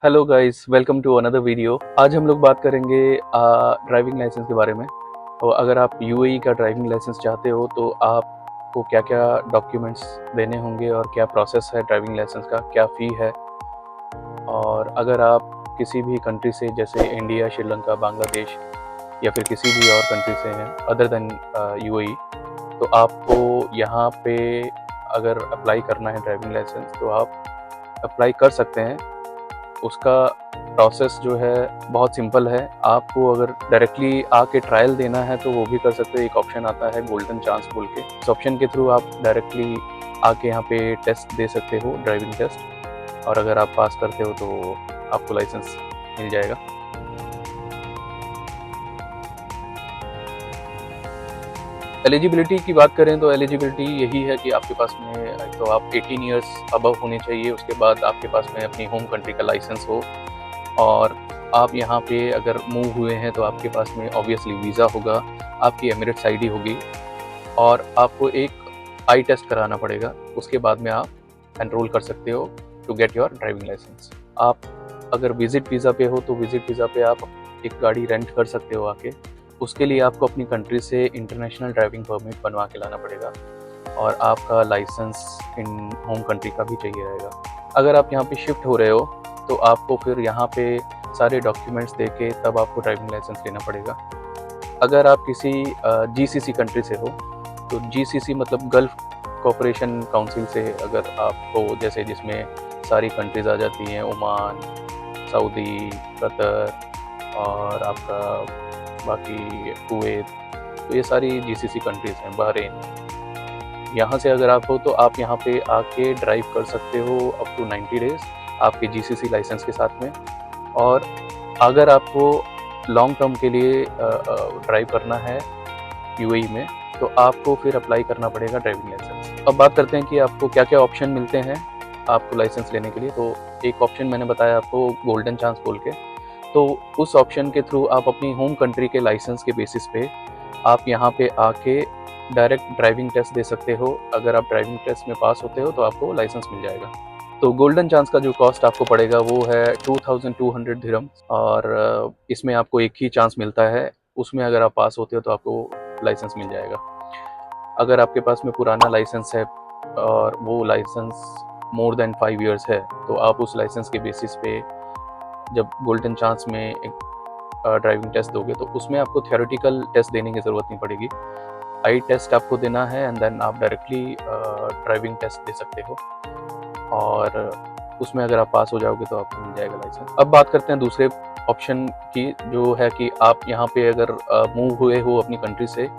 Hello guys, welcome to another video. आज हम लोग बात करेंगे ड्राइविंग लाइसेंस के बारे में। तो अगर आप यूएई का ड्राइविंग लाइसेंस चाहते हो तो आपको क्या क्या डॉक्यूमेंट्स देने होंगे और क्या प्रोसेस है ड्राइविंग लाइसेंस का, क्या फ़ी है। और अगर आप किसी भी कंट्री से जैसे इंडिया, श्रीलंका, बांग्लादेश या फिर किसी भी और कंट्री से हैं अदर देन यूएई, तो आपको यहाँ पे अगर अप्लाई करना है ड्राइविंग लाइसेंस तो आप अप्लाई कर सकते हैं। उसका प्रोसेस जो है बहुत सिंपल है। आपको अगर डायरेक्टली आके ट्रायल देना है तो वो भी कर सकते हो। एक ऑप्शन आता है गोल्डन चांस बोल के, इस ऑप्शन के थ्रू आप डायरेक्टली आके यहाँ पे टेस्ट दे सकते हो, ड्राइविंग टेस्ट। और अगर आप पास करते हो तो आपको लाइसेंस मिल जाएगा। एलिजिबिलिटी की बात करें तो एलिजिबिलिटी यही है कि आपके पास में तो आप 18 ईयर्स अबव होने चाहिए, उसके बाद आपके पास में अपनी होम कंट्री का लाइसेंस हो, और आप यहाँ पे अगर मूव हुए हैं तो आपके पास में ऑब्वियसली वीज़ा होगा, आपकी एमिरेट्स आईडी होगी, और आपको एक आई टेस्ट कराना पड़ेगा। उसके बाद में आप एनरोल कर सकते हो to get your driving licence. आप अगर विजिट वीज़ा पे हो तो विजिट वीज़ा पे आप एक गाड़ी रेंट कर सकते हो आके। उसके लिए आपको अपनी कंट्री से इंटरनेशनल ड्राइविंग परमिट बनवा के लाना पड़ेगा, और आपका लाइसेंस इन होम कंट्री का भी चाहिए रहेगा। अगर आप यहाँ पे शिफ्ट हो रहे हो तो आपको फिर यहाँ पे सारे डॉक्यूमेंट्स देके तब आपको ड्राइविंग लाइसेंस लेना पड़ेगा। अगर आप किसी जीसीसी कंट्री से हो तो जीसीसी मतलब गल्फ कोऑपरेशन काउंसिल से अगर आप हो, जैसे जिसमें सारी कंट्रीज आ जाती हैं, ओमान, सऊदी, कतर और आपका बाकी कुवैत, तो ये सारी जीसीसी कंट्रीज़ हैं, बहरीन। यहाँ से अगर आप हो तो आप यहाँ पे आके ड्राइव कर सकते हो अप टू 90 डेज़ आपके जीसीसी लाइसेंस के साथ में। और अगर आपको लॉन्ग टर्म के लिए ड्राइव करना है यूएई में तो आपको फिर अप्लाई करना पड़ेगा ड्राइविंग लाइसेंस। अब बात करते हैं कि आपको क्या क्या ऑप्शन मिलते हैं आपको लाइसेंस लेने के लिए। तो एक ऑप्शन मैंने बताया आपको गोल्डन चांस बोल के, तो उस ऑप्शन के थ्रू आप अपनी होम कंट्री के लाइसेंस के बेसिस पे आप यहाँ पे आके डायरेक्ट ड्राइविंग टेस्ट दे सकते हो। अगर आप ड्राइविंग टेस्ट में पास होते हो तो आपको लाइसेंस मिल जाएगा। तो गोल्डन चांस का जो कॉस्ट आपको पड़ेगा वो है 2200 दिरहम, और इसमें आपको एक ही चांस मिलता है। उसमें अगर आप पास होते हो तो आपको लाइसेंस मिल जाएगा। अगर आपके पास में पुराना लाइसेंस है और वो लाइसेंस मोर देन 5 इयर्स है तो आप उस लाइसेंस के बेसिस पे जब गोल्डन चांस में एक ड्राइविंग टेस्ट दोगे तो उसमें आपको थियोरेटिकल टेस्ट देने की ज़रूरत नहीं पड़ेगी। आई टेस्ट आपको देना है एंड देन आप डायरेक्टली ड्राइविंग टेस्ट दे सकते हो, और उसमें अगर आप पास हो जाओगे तो आपको मिल जाएगा लाइसेंस। अब बात करते हैं दूसरे ऑप्शन की, जो है कि आप यहाँ पे अगर मूव हुए हो अपनी कंट्री से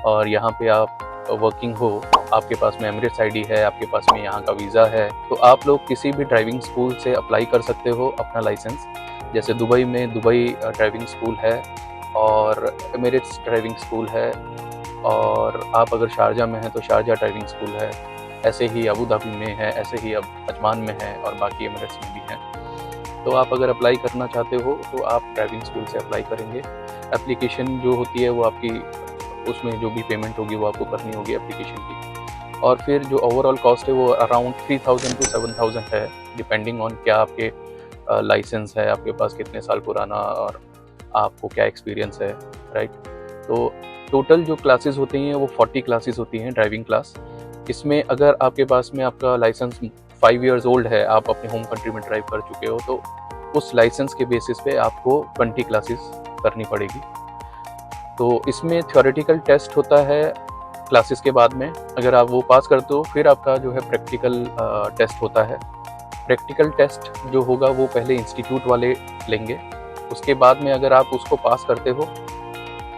और यहाँ पे आप वर्किंग हो, आपके पास में एमिरेट्स आईडी है, आपके पास में यहाँ का वीज़ा है, तो आप लोग किसी भी ड्राइविंग स्कूल से अप्लाई कर सकते हो अपना लाइसेंस। जैसे दुबई में दुबई ड्राइविंग स्कूल है, और एमिरेट्स ड्राइविंग स्कूल है, और आप अगर शारजा में हैं तो शारजा ड्राइविंग स्कूल है। ऐसे ही अबू धाबी में है, ऐसे ही अब अजमान में है, और बाकी एमिरेट्स में भी हैं। तो आप अगर अप्लाई करना चाहते हो तो आप ड्राइविंग स्कूल से अप्लाई करेंगे। एप्लीकेशन जो होती है वो आपकी, उसमें जो भी पेमेंट होगी वो आपको करनी होगी एप्लीकेशन की। और फिर जो ओवरऑल कॉस्ट है वो अराउंड 3000 to 7000 है, डिपेंडिंग ऑन क्या आपके लाइसेंस है, आपके पास कितने साल पुराना, और आपको क्या एक्सपीरियंस है, राइट। तो टोटल जो क्लासेस होती हैं वो 40 क्लासेस होती हैं, ड्राइविंग क्लास। इसमें अगर आपके पास में आपका लाइसेंस 5 इयर्स ओल्ड है, आप अपने होम कंट्री में ड्राइव कर चुके हो, तो उस लाइसेंस के बेसिस पे आपको 20 क्लासेस करनी पड़ेगी। तो इसमें थ्योरेटिकल टेस्ट होता है क्लासेस के बाद में, अगर आप वो पास करते हो फिर आपका जो है प्रैक्टिकल टेस्ट होता है। प्रैक्टिकल टेस्ट जो होगा वो पहले इंस्टीट्यूट वाले लेंगे, उसके बाद में अगर आप उसको पास करते हो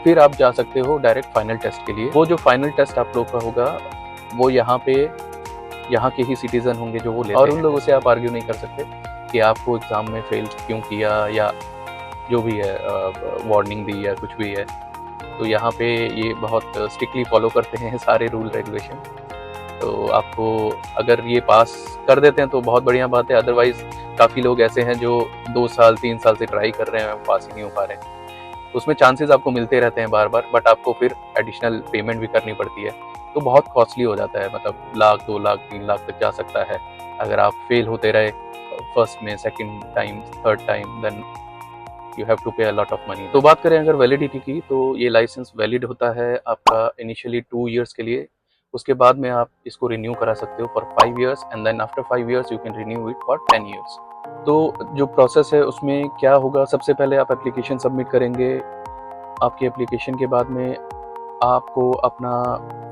फिर आप जा सकते हो डायरेक्ट फाइनल टेस्ट के लिए। वो जो फाइनल टेस्ट आप लोग का होगा वो यहाँ के ही सिटीज़न होंगे जो वो लेते हैं, और उन लोगों से आप आर्ग्यू नहीं कर सकते कि आपको एग्ज़ाम में फेल क्यों किया, या जो भी है वार्निंग दी या कुछ भी है। तो यहाँ पे ये बहुत स्ट्रिक्टली फॉलो करते हैं सारे रूल रेगुलेशन। तो आपको अगर ये पास कर देते हैं तो बहुत बढ़िया बात है, अदरवाइज़ काफ़ी लोग ऐसे हैं जो 2 साल 3 साल से ट्राई कर रहे हैं, पास ही नहीं हो पा रहे हैं। उसमें चांसेस आपको मिलते रहते हैं बार बार, बट आपको फिर एडिशनल पेमेंट भी करनी पड़ती है, तो बहुत कॉस्टली हो जाता है। मतलब लाख, 2 लाख, 3 लाख तक जा सकता है अगर आप फेल होते रहे फर्स्ट में, second time, third time, then you have to pay a lot of money. तो बात करें अगर वैलिडिटी की, तो ये लाइसेंस वैलिड होता है आपका इनिशियली 2 इयर्स के लिए। उसके बाद में आप इसको रिन्यू करा सकते हो for 5 years and then after 5 years you can renew it for 10 years. तो जो प्रोसेस है उसमें क्या होगा, सबसे पहले आप एप्लीकेशन सबमिट करेंगे। आपकी एप्लीकेशन के बाद में आपको अपना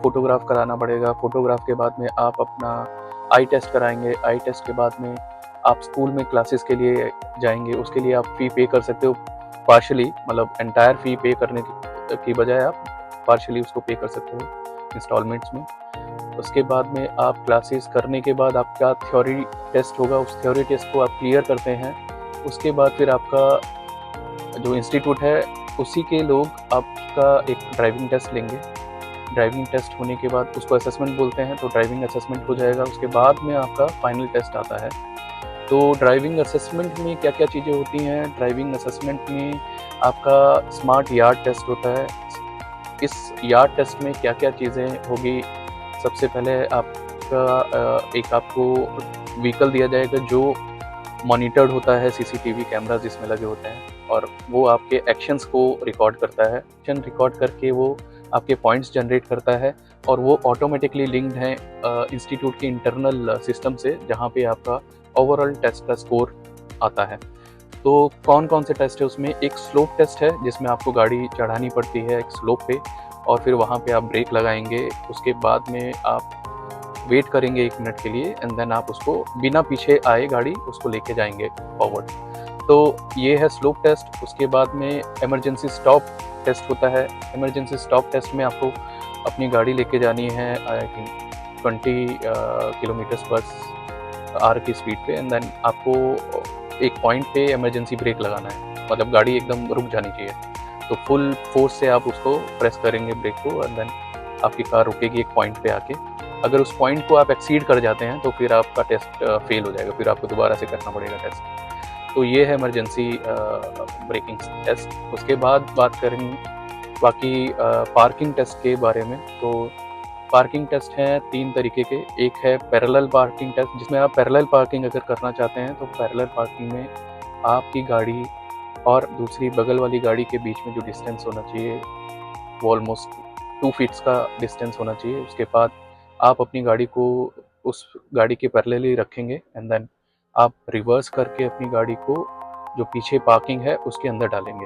फ़ोटोग्राफ कराना पड़ेगा। फ़ोटोग्राफ के बाद में आप अपना आई टेस्ट कराएँगे। आई टेस्ट के बाद में आप स्कूल में क्लासेस के लिए जाएँगे। उसके लिए आप फ़ी पे कर सकते हो पार्शियली, मतलब एंटायर फ़ी पे करने की बजाय आप पार्शियली उसको पे कर सकते हो इंस्टॉलमेंट्स में। उसके बाद में आप क्लासेस करने के बाद आपका थ्योरी टेस्ट होगा। उस थ्योरी टेस्ट को आप क्लियर करते हैं। उसके बाद फिर आपका जो इंस्टीट्यूट है उसी के लोग आपका एक ड्राइविंग टेस्ट लेंगे। ड्राइविंग टेस्ट होने के बाद उसको असेसमेंट बोलते हैं, तो ड्राइविंग असेसमेंट हो जाएगा। उसके बाद में आपका फाइनल टेस्ट आता है। तो ड्राइविंग असेसमेंट में क्या-क्या चीज़ें होती हैं, ड्राइविंग असेसमेंट में आपका स्मार्ट यार्ड टेस्ट होता है। इस यार्ड टेस्ट में क्या-क्या चीज़ें होगी, सबसे पहले आपका एक आपको व्हीकल दिया जाएगा जो मॉनिटर्ड होता है, सीसीटीवी कैमरास जिसमें लगे होते हैं, और वो आपके एक्शंस को रिकॉर्ड करता है। एक्शन रिकॉर्ड करके वो आपके पॉइंट्स जनरेट करता है और वो ऑटोमेटिकली लिंक्ड हैं इंस्टीट्यूट के इंटरनल सिस्टम से, जहाँ पे आपका ओवरऑल टेस्ट का स्कोर आता है। तो कौन-कौन से टेस्ट है उसमें, एक स्लोप टेस्ट है जिसमें आपको गाड़ी चढ़ानी पड़ती है एक स्लोप पे, और फिर वहाँ पे आप ब्रेक लगाएँगे। उसके बाद में आप वेट करेंगे 1 मिनट के लिए एंड देन आप उसको बिना पीछे आए गाड़ी उसको लेके जाएँगे फॉरवर्ड। तो ये है स्लोप टेस्ट। उसके बाद में इमरजेंसी स्टॉप टेस्ट होता है। इमरजेंसी स्टॉप टेस्ट में आपको अपनी गाड़ी लेके जानी है I think 20 kilometres per hour की स्पीड पे, एंड देन आपको एक पॉइंट पे इमरजेंसी ब्रेक लगाना है, मतलब गाड़ी एकदम रुक जानी चाहिए। तो फुल फोर्स से आप उसको प्रेस करेंगे ब्रेक को एंड देन आपकी कार रुकेगी एक पॉइंट पे आके। अगर उस पॉइंट को आप एक्सीड कर जाते हैं तो फिर आपका टेस्ट फेल हो जाएगा, फिर आपको दोबारा से करना पड़ेगा टेस्ट। तो ये है इमरजेंसी ब्रेकिंग टेस्ट। उसके बाद बात करेंगे बाकी पार्किंग टेस्ट के बारे में। तो पार्किंग टेस्ट हैं 3 तरीके के। एक है पैरेलल पार्किंग टेस्ट, जिसमें आप पैरेलल पार्किंग अगर करना चाहते हैं तो पैरेलल पार्किंग में आपकी गाड़ी और दूसरी बगल वाली गाड़ी के बीच में जो डिस्टेंस होना चाहिए वो ऑलमोस्ट 2 फीट्स का डिस्टेंस होना चाहिए। उसके बाद आप अपनी गाड़ी को उस गाड़ी के पैरेलली रखेंगे एंड देन आप रिवर्स करके अपनी गाड़ी को जो पीछे पार्किंग है उसके अंदर डालेंगे,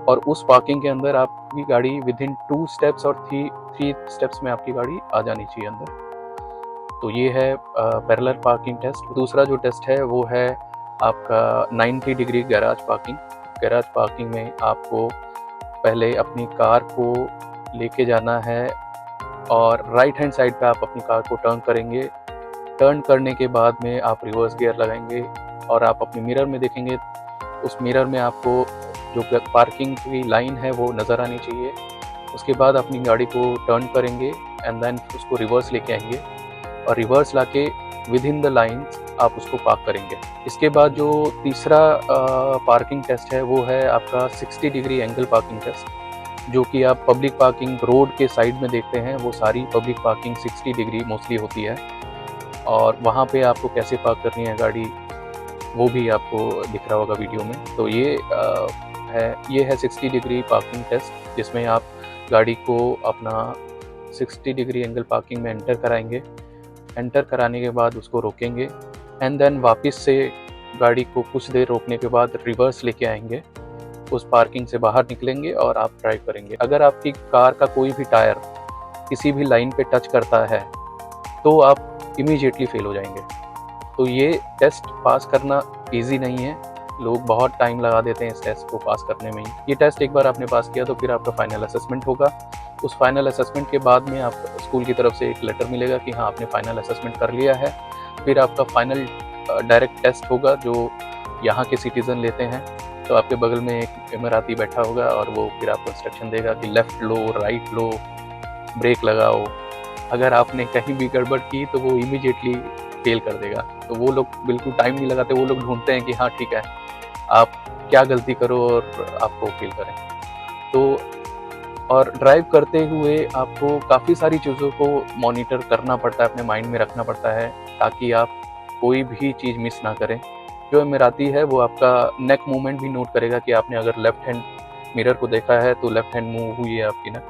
और उस पार्किंग के अंदर आपकी गाड़ी विदिन 2 स्टेप्स और 3 स्टेप्स में आपकी गाड़ी आ जानी चाहिए अंदर। तो ये है पैरेलल पार्किंग टेस्ट। दूसरा जो टेस्ट है वो है आपका 90 degree garage parking. Garage parking में आपको पहले अपनी कार को लेके जाना है और राइट हैंड साइड पे आप अपनी कार को टर्न करेंगे। टर्न करने के बाद में आप रिवर्स गियर लगाएंगे और आप अपने मिरर में देखेंगे। उस मिरर में आपको जो पार्किंग की लाइन है वो नज़र आनी चाहिए। उसके बाद अपनी गाड़ी को टर्न करेंगे एंड देन उसको रिवर्स लेके आएंगे और रिवर्स लाके विद इन द लाइन्स आप उसको पार्क करेंगे। इसके बाद जो तीसरा पार्किंग टेस्ट है वो है आपका 60 डिग्री एंगल पार्किंग टेस्ट, जो कि आप पब्लिक पार्किंग रोड के साइड में देखते हैं। वो सारी पब्लिक पार्किंग 60 डिग्री मोस्टली होती है, और वहाँ पे आपको कैसे पार्क करनी है गाड़ी वो भी आपको दिख रहा होगा वीडियो में। तो ये है 60 डिग्री पार्किंग टेस्ट, जिसमें आप गाड़ी को अपना 60 डिग्री एंगल पार्किंग में एंटर कराएंगे। एंटर कराने के बाद उसको रोकेंगे एंड देन वापस से गाड़ी को कुछ देर रोकने के बाद रिवर्स लेके आएंगे, उस पार्किंग से बाहर निकलेंगे और आप ड्राइव करेंगे। अगर आपकी कार का कोई भी टायर किसी भी लाइन पे टच करता है तो आप इमीडिएटली फेल हो जाएंगे। तो ये टेस्ट पास करना इजी नहीं है, लोग बहुत टाइम लगा देते हैं इस टेस्ट को पास करने में ही। ये टेस्ट एक बार आपने पास किया तो फिर आपका फाइनल असेसमेंट होगा। उस फाइनल असेसमेंट के बाद में आप स्कूल की तरफ से एक लेटर मिलेगा कि हाँ आपने फाइनल असेसमेंट कर लिया है। फिर आपका फाइनल डायरेक्ट टेस्ट होगा जो यहाँ के सिटीज़न लेते हैं। तो आपके बगल में एक इमराती बैठा होगा और वो फिर आपको इंस्ट्रक्शन देगा कि लेफ़्ट लो, राइट लो, ब्रेक लगाओ। अगर आपने कहीं भी गड़बड़ की तो वो इमीडिएटली फेल कर देगा। तो वो लोग बिल्कुल टाइम नहीं लगाते, वो लोग ढूंढते हैं कि हाँ ठीक है आप क्या गलती करो और आपको फेल करें। तो और ड्राइव करते हुए आपको काफ़ी सारी चीज़ों को मॉनिटर करना पड़ता है, अपने माइंड में रखना पड़ता है, ताकि आप कोई भी चीज़ मिस ना करें। जो एमिराती है वो आपका नेक मूवमेंट भी नोट करेगा कि आपने अगर लेफ्ट हैंड मिरर को देखा है तो लेफ्ट हैंड मूव हुई है आपकी ना,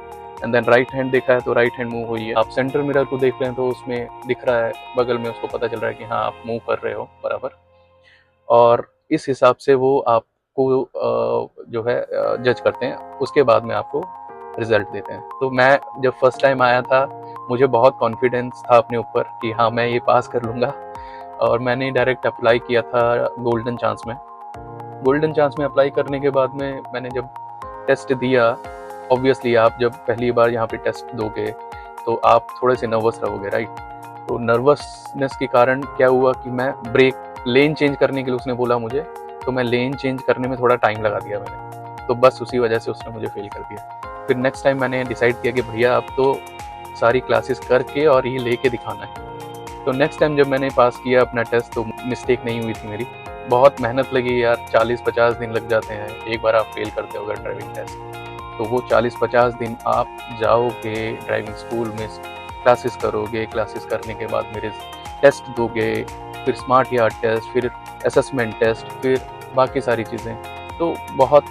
एंड देन राइट हैंड देखा है तो राइट हैंड मूव हुई है। आप सेंटर मिरर को देख रहे हैं तो उसमें दिख रहा है बगल में, उसको पता चल रहा है कि हाँ आप मूव कर रहे हो बराबर, और इस हिसाब से वो आपको जो है जज करते हैं, उसके बाद में आपको रिजल्ट देते हैं। तो मैं जब फर्स्ट टाइम आया था मुझे बहुत कॉन्फिडेंस था अपने ऊपर कि हाँ मैं ये पास कर लूँगा, और मैंने डायरेक्ट अप्लाई किया था गोल्डन चांस में। गोल्डन चांस में अप्लाई करने के बाद में मैंने जब टेस्ट दिया, ऑब्वियसली आप जब पहली बार यहाँ पे टेस्ट दोगे तो आप थोड़े से नर्वस रहोगे, राइट। तो नर्वसनेस के कारण क्या हुआ कि मैं ब्रेक लेन चेंज करने के लिए उसने बोला मुझे, तो मैं लेन चेंज करने में थोड़ा टाइम लगा दिया मैंने, तो बस उसी वजह से उसने मुझे फेल कर दिया। फिर नेक्स्ट टाइम मैंने डिसाइड किया कि भैया अब तो सारी क्लासेस करके और ये लेके दिखाना है। तो नेक्स्ट टाइम जब मैंने पास किया अपना टेस्ट तो मिस्टेक नहीं हुई थी मेरी। बहुत मेहनत लगी यार, 40-50 दिन लग जाते हैं एक बार आप फेल करते हो अगर ड्राइविंग टेस्ट। तो वो 40-50 दिन आप जाओगे ड्राइविंग स्कूल में, क्लासेस करोगे, क्लासेस करने के बाद मेरे टेस्ट दोगे, फिर स्मार्ट यार्ड टेस्ट, फिर असेसमेंट टेस्ट, फिर बाकी सारी चीज़ें। तो बहुत,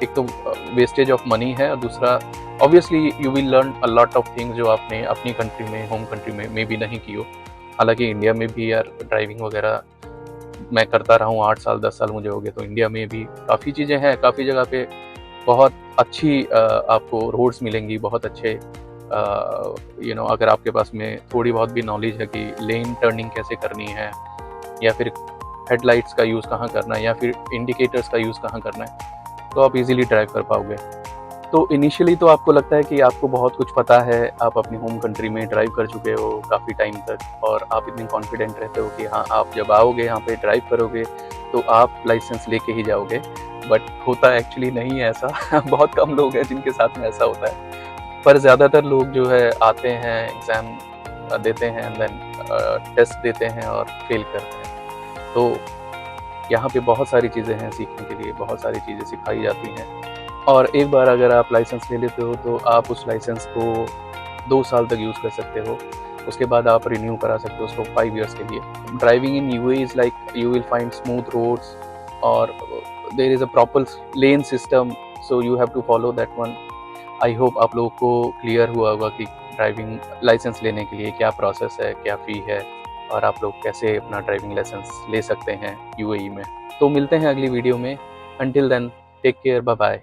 एक तो वेस्टेज ऑफ मनी है, और दूसरा obviously you will learn a lot of things जो आपने अपनी कंट्री में, होम कंट्री में मे बी नहीं की हो। हालांकि इंडिया में भी यार ड्राइविंग वगैरह मैं करता रहा हूँ, 8 साल 10 साल मुझे हो गए, तो इंडिया में भी काफ़ी चीज़ें हैं, काफ़ी जगह पे बहुत अच्छी आपको रोड्स मिलेंगी, बहुत अच्छे अगर आपके पास में थोड़ी बहुत भी नॉलेज है कि लेन टर्निंग कैसे करनी है, या फिर हेडलाइट्स का यूज़ कहाँ करना है, या फिर इंडिकेटर्स का यूज़ कहाँ करना है, तो आप इजीली ड्राइव कर पाओगे। तो इनिशियली तो आपको लगता है कि आपको बहुत कुछ पता है, आप अपनी होम कंट्री में ड्राइव कर चुके हो काफ़ी टाइम तक, और आप इतने कॉन्फिडेंट रहते हो कि हाँ आप जब आओगे यहाँ पे ड्राइव करोगे तो आप लाइसेंस लेके ही जाओगे। बट होता एक्चुअली नहीं है ऐसा बहुत कम लोग हैं जिनके साथ में ऐसा होता है, पर ज़्यादातर लोग जो है आते हैं, एग्ज़ाम देते हैं, एंड देन टेस्ट देते हैं और फेल करते हैं। तो यहाँ पे बहुत सारी चीज़ें हैं सीखने के लिए, बहुत सारी चीज़ें सिखाई जाती हैं, और एक बार अगर आप लाइसेंस ले लेते हो तो आप उस लाइसेंस को 2 साल तक यूज़ कर सकते हो, उसके बाद आप रिन्यू करा सकते हो उसको 5 इयर्स के लिए। Driving in UAE is like you will find smooth roads, और there is a proper lane system, so you have to follow that one. I hope आप लोगों को क्लियर हुआ होगा कि ड्राइविंग लाइसेंस लेने के लिए क्या प्रोसेस है, क्या फ़ी है, और आप लोग कैसे अपना ड्राइविंग लाइसेंस ले सकते हैं यूएई में। तो मिलते हैं अगली वीडियो में, until then take care, bye bye.